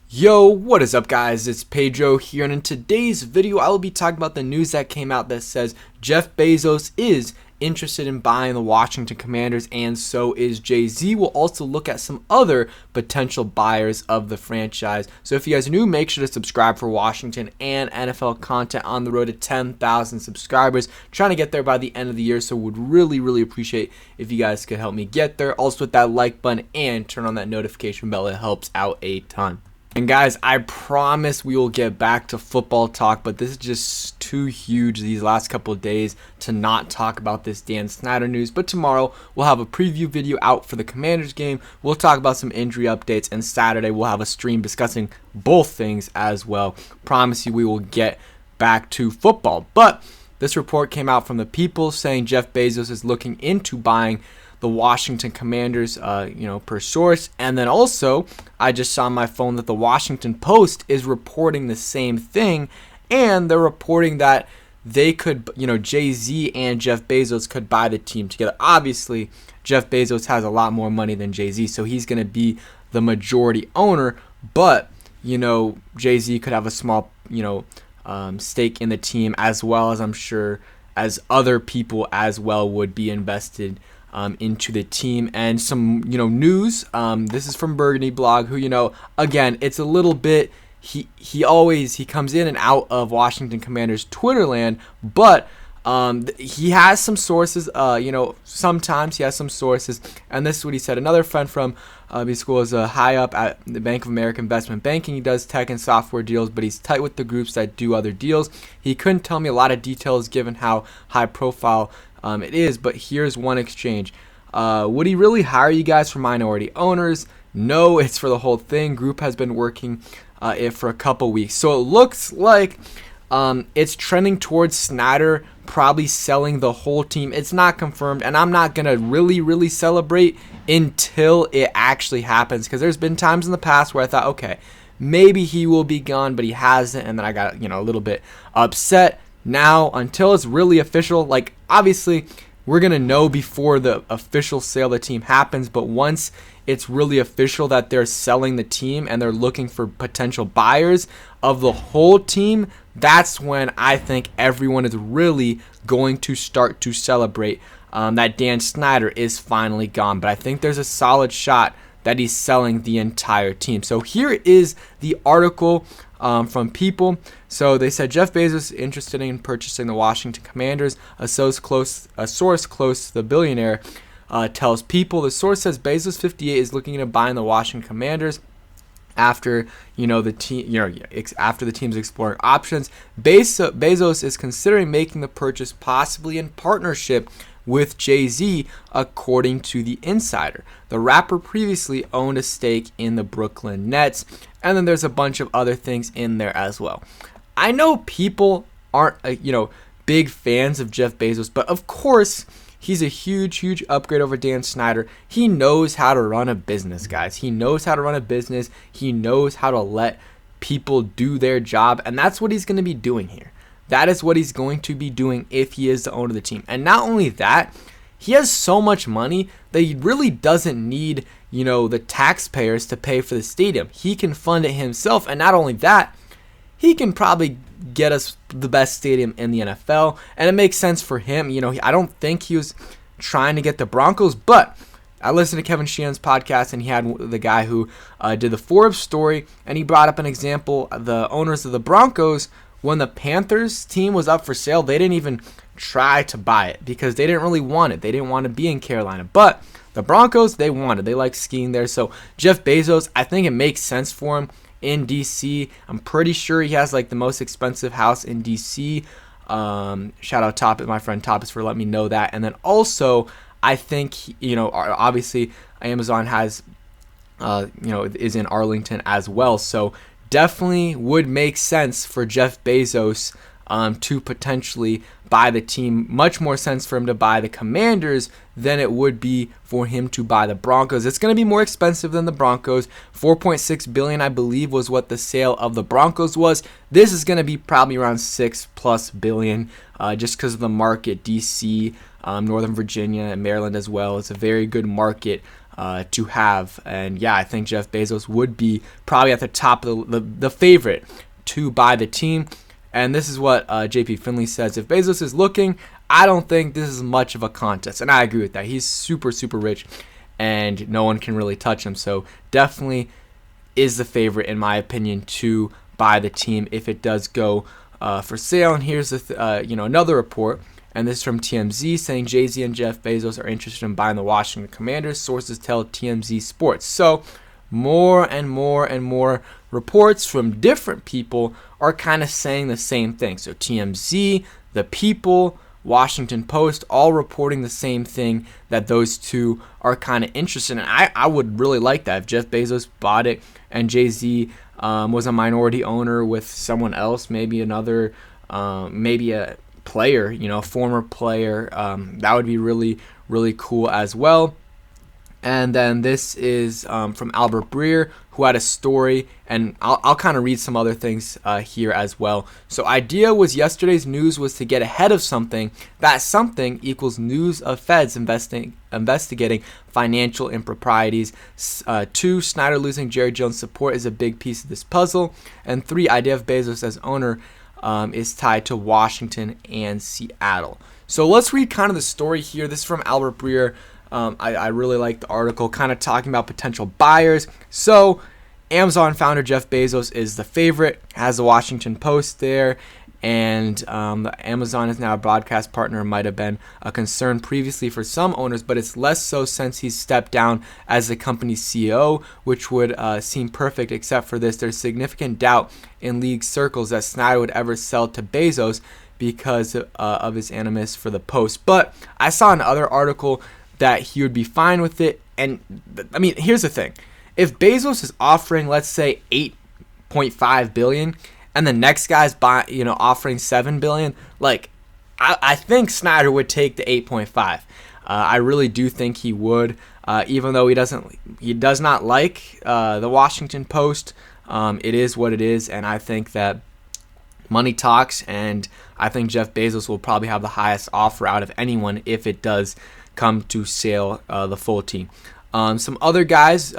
Yo, what is up guys? It's Pedro here, and in today's video I will be talking about the news that came out that says Jeff Bezos is interested in buying the Washington Commanders, and so is Jay Z. We'll also look at some other potential buyers of the franchise. So if you guys are new, make sure to subscribe for Washington and NFL content on the road to 10,000 subscribers. Trying to get there by the end of the year, so would really appreciate if you guys could help me get there. Also with that like button and turn on that notification bell, it helps out a ton. And guys, I promise we will get back to football talk, but this is just too huge these last couple of days to not talk about this Dan Snyder news. But tomorrow we'll have a preview video out for the Commanders game. We'll talk about some injury updates, and Saturday we'll have a stream discussing both things as well. Promise you we will get back to football. But this report came out from the People saying Jeff Bezos is looking into buying the Washington Commanders, per source. And then also, I just saw on my phone that the Washington Post is reporting the same thing, and they're reporting that they could, Jay Z and Jeff Bezos could buy the team together. Obviously, Jeff Bezos has a lot more money than Jay Z, so he's going to be the majority owner, but, Jay Z could have a small, stake in the team, as well as I'm sure as other people as well would be invested into the team. And some news, this is from Burgundy Blog, who again, it's a little bit, he comes in and out of Washington Commanders Twitter land, but he has some sources. Sometimes he has some sources, and this is what he said. Another friend from his school is high up at the Bank of America Investment Banking. He does tech and software deals, but he's tight with the groups that do other deals. He couldn't tell me a lot of details given how high profile it is, but here's one exchange. Would he really hire you guys for minority owners? No, it's for the whole thing. Group has been working it for a couple weeks, so it looks like it's trending towards Snyder probably selling the whole team. It's not confirmed, and I'm not gonna really celebrate until it actually happens, because there's been times in the past where I thought, okay, maybe he will be gone, but he hasn't, and then I got a little bit upset. Now, until it's really official, like, obviously we're going to know before the official sale of the team happens, but once it's really official that they're selling the team and they're looking for potential buyers of the whole team, that's when I think everyone is really going to start to celebrate that Dan Snyder is finally gone. But I think there's a solid shot that he's selling the entire team. So here is the article from People. So they said Jeff Bezos is interested in purchasing the Washington Commanders. A source close to the billionaire tells People. The source says Bezos 58 is looking into buying the Washington Commanders after after the team's exploring options. Bezos is considering making the purchase, possibly in partnership with Jay Z, according to the Insider. The rapper previously owned a stake in the Brooklyn Nets, and then there's a bunch of other things in there as well. I know people aren't big fans of Jeff Bezos, but of course he's a huge upgrade over Dan Snyder. He knows how to run a business, guys. He knows how to run a business. He knows how to let people do their job, and that's what he's going to be doing here. That is what he's going to be doing if he is the owner of the team. And not only that, he has so much money that he really doesn't need, the taxpayers to pay for the stadium. He can fund it himself. And not only that, he can probably get us the best stadium in the NFL. And it makes sense for him. I don't think he was trying to get the Broncos, but I listened to Kevin Sheehan's podcast, and he had the guy who did the Forbes story, and he brought up an example. The owners of the Broncos, when the Panthers team was up for sale, they didn't even try to buy it because they didn't really want it. They didn't want to be in Carolina. But the Broncos, they wanted. They like skiing there. So Jeff Bezos, I think it makes sense for him in D.C. I'm pretty sure he has the most expensive house in D.C. Shout out my friend Toppis, for letting me know that. And then also, I think, obviously Amazon has, is in Arlington as well. So definitely would make sense for Jeff Bezos to potentially buy the team. Much more sense for him to buy the Commanders than it would be for him to buy the Broncos. It's going to be more expensive than the Broncos. $4.6 billion, I believe, was what the sale of the Broncos was. This is going to be probably around $6+ billion, just because of the market. DC, Northern Virginia, and Maryland as well. It's a very good market to have. And yeah, I think Jeff Bezos would be probably at the top of the favorite to buy the team. And this is what JP Finley says: if Bezos is looking, I don't think this is much of a contest. And I agree with that. He's super, super rich, and no one can really touch him. So definitely is the favorite, in my opinion, to buy the team if it does go for sale. And here's another report, and this is from TMZ, saying Jay Z and Jeff Bezos are interested in buying the Washington Commanders. Sources tell TMZ Sports. So more and more reports from different people are kind of saying the same thing. So TMZ, The People, Washington Post, all reporting the same thing, that those two are kind of interested. And I would really like that if Jeff Bezos bought it and Jay Z was a minority owner with someone else, maybe another, maybe a player, former player. That would be really, really cool as well. And then this is from Albert Breer, who had a story, and I'll kind of read some other things here as well. So idea was yesterday's news was to get ahead of something. That something equals news of feds investigating financial improprieties. 2, Snyder losing Jerry Jones' support is a big piece of this puzzle. And 3, idea of Bezos as owner is tied to Washington and Seattle. So let's read kind of the story here. This is from Albert Breer. I really like the article, kind of talking about potential buyers. So Amazon founder Jeff Bezos is the favorite, has the Washington Post there, and Amazon is now a broadcast partner. Might have been a concern previously for some owners, but it's less so since he's stepped down as the company's CEO, which would seem perfect except for this. There's significant doubt in league circles that Snyder would ever sell to Bezos because of his animus for the Post. But I saw another article that he would be fine with it. And I mean, here's the thing: if Bezos is offering, let's say, $8.5 billion, and the next guy's offering $7 billion, like I think Snyder would take the 8.5. I really do think he would, even though he does not like the Washington Post. It is what it is, and I think that money talks, and I think Jeff Bezos will probably have the highest offer out of anyone if it does come to sale, the full team. Some other guys,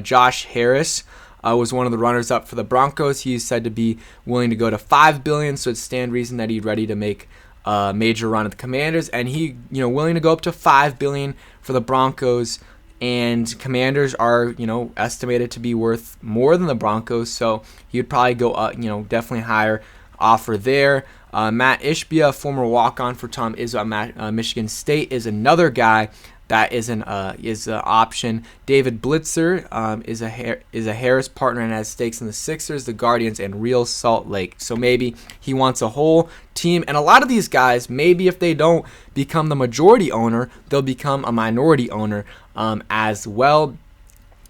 Josh Harris was one of the runners-up for the Broncos. He's said to be willing to go to $5 billion, so it's stand reason that he's ready to make a major run at the Commanders, and he, willing to go up to $5 billion for the Broncos. And Commanders are, estimated to be worth more than the Broncos, so he would probably go up, definitely higher offer there. Matt Ishbia, former walk-on for Tom Izzo at Michigan State, is another guy that is an option. David Blitzer is a Harris partner and has stakes in the Sixers, the Guardians, and Real Salt Lake. So maybe he wants a whole team. And a lot of these guys, maybe if they don't become the majority owner, they'll become a minority owner as well.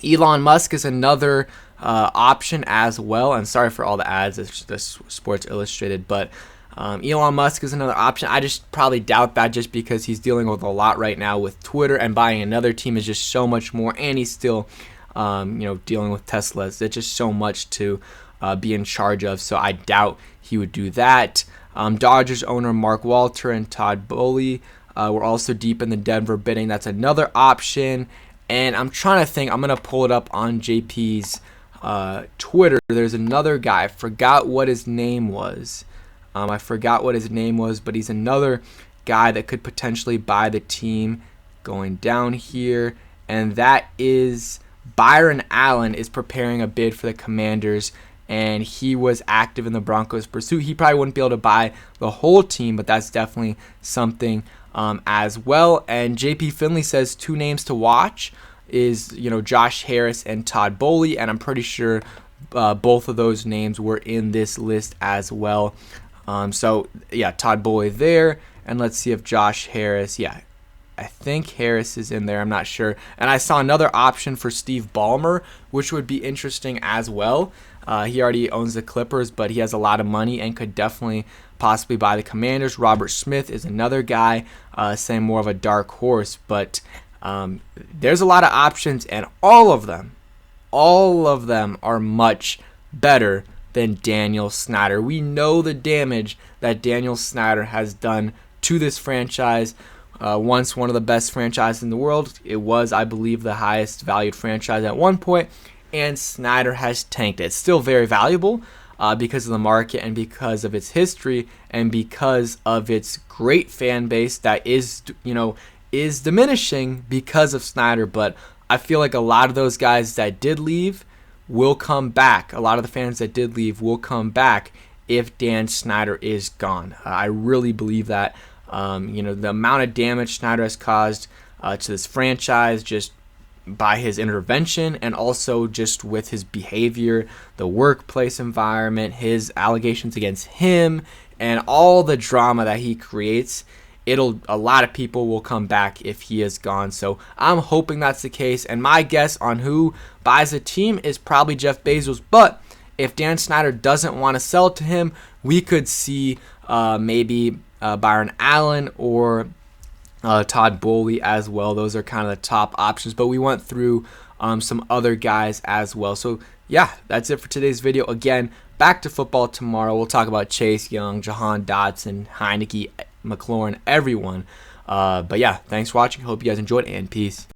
Elon Musk is another option as well. And sorry for all the ads. It's just Sports Illustrated, but Elon Musk is another option. I just probably doubt that, just because he's dealing with a lot right now with Twitter, and buying another team is just so much more, and he's still dealing with Teslas. It's just so much to be in charge of, so I doubt he would do that. Dodgers owner Mark Walter and Todd Bowley were also deep in the Denver bidding. That's another option. And I'm trying to think. I'm going to pull it up on JP's Twitter. There's another guy. I forgot what his name was. But he's another guy that could potentially buy the team. Going down here, and that is Byron Allen is preparing a bid for the Commanders, and he was active in the Broncos' pursuit. He probably wouldn't be able to buy the whole team, but that's definitely something as well. And JP Finley says 2 names to watch is Josh Harris and Todd Bowley, and I'm pretty sure both of those names were in this list as well. So yeah, Todd Bowley there, and let's see if Josh Harris, I think Harris is in there, I'm not sure. And I saw another option for Steve Ballmer, which would be interesting as well. He already owns the Clippers, but he has a lot of money and could definitely possibly buy the Commanders. Robert Smith is another guy, saying more of a dark horse, but there's a lot of options, and all of them are much better than Daniel Snyder. We know the damage that Daniel Snyder has done to this franchise. once one of the best franchises in the world. It was, I believe, the highest valued franchise at one point, and Snyder has tanked it. It's still very valuable because of the market and because of its history and because of its great fan base that is diminishing because of Snyder. But I feel like a lot of those guys that did leave will come back. A lot of the fans that did leave will come back if Dan Snyder is gone. I really believe that. The amount of damage Snyder has caused to this franchise just by his intervention and also just with his behavior, the workplace environment, his allegations against him, and all the drama that he creates, a lot of people will come back if he is gone. So I'm hoping that's the case, and my guess on who buys the team is probably Jeff Bezos. But if Dan Snyder doesn't want to sell to him, we could see maybe Byron Allen or Todd Bowley as well. Those are kind of the top options, but we went through some other guys as well. So yeah, that's it for today's video. Again, back to football tomorrow. We'll talk about Chase Young, Jahan Dotson, Heineke, McLaurin, everyone. But yeah, thanks for watching. Hope you guys enjoyed, and peace.